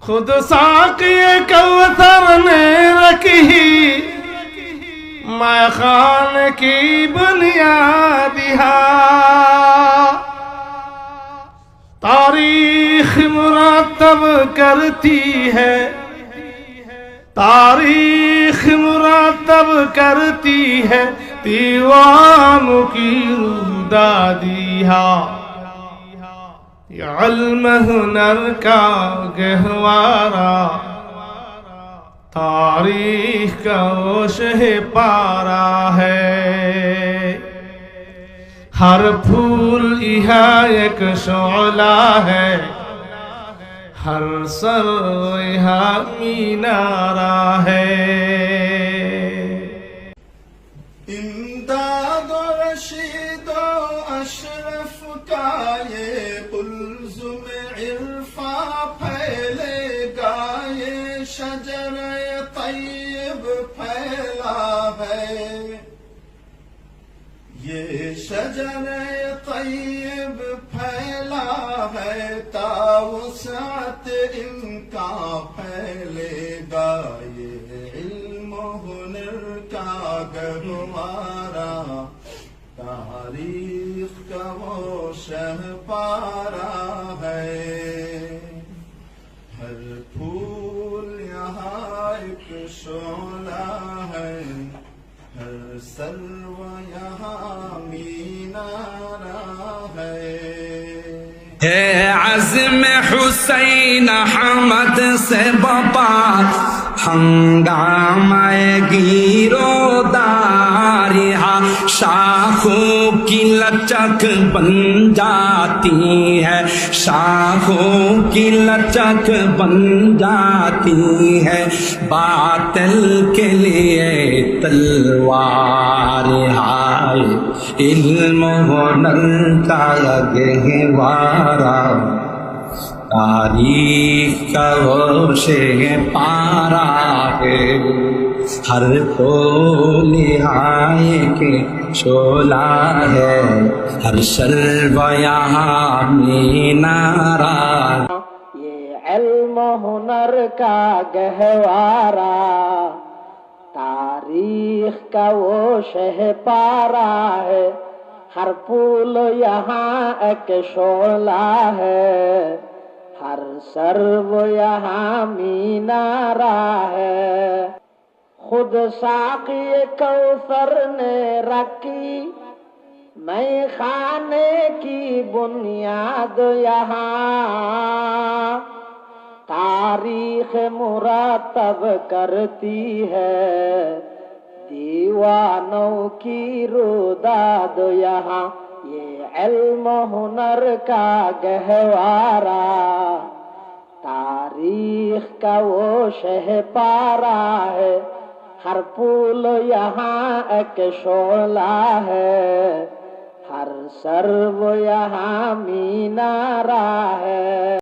خود ساقی کوثر نے رکھی میں خان کی بنیاد تاریخ مرتب کرتی ہے تاریخ مرتب کرتی ہے دیوانوں کی دادیہا یہ علم ہنر کا گہوارہ تاریخ کا وہ شہ پارا ہے ہر پھول یہاں ایک شعلہ ہے ہر سر یہاں مینارہ ہے امداد و رشید و اشرف کا یہ قلزم عرفاں پھیلے گا یہ شجر طیب پھیلا ہے یہ شجر طیب پھیلا ہے تا وسعت امکان پھیلے گا یہ علم و ہنر کا گہوارہ تاریخ کا وہ شہپارہ ہے ہر پھول یہاں ایک شعلہ ہے ہر سرو یہاں مینارہ ہے عزم حسین احمد سے بپا ہنگامہ گیرو داریہ شاخوں کی لچک بن جاتی ہے شاخوں کی لچک بن جاتی ہے باطل کے لیے تلوار ہائے علم و ہنر کا گہوارہ تاریخ کا وہ شہ پارا ہے ہر پھول یہاں کے شعلہ ہے ہر شلو یہاں مینارہ یہ علم و ہنر کا گہوارہ تاریخ کا وہ شہ پارا ہے ہر پھول یہاں ایک شعلہ ہے ہر سرو یہاں مینارہ ہے خود ساقی کوثر نے رکھی میں خانے کی بنیاد یہاں تاریخ مرتب کرتی ہے دیوانوں کی روداد یہاں یہ علم و ہنر کا گہوارہ تاریخ کا وہ شہ پارا ہے ہر پھول یہاں ایک شعلہ ہے ہر سرو یہاں مینارہ ہے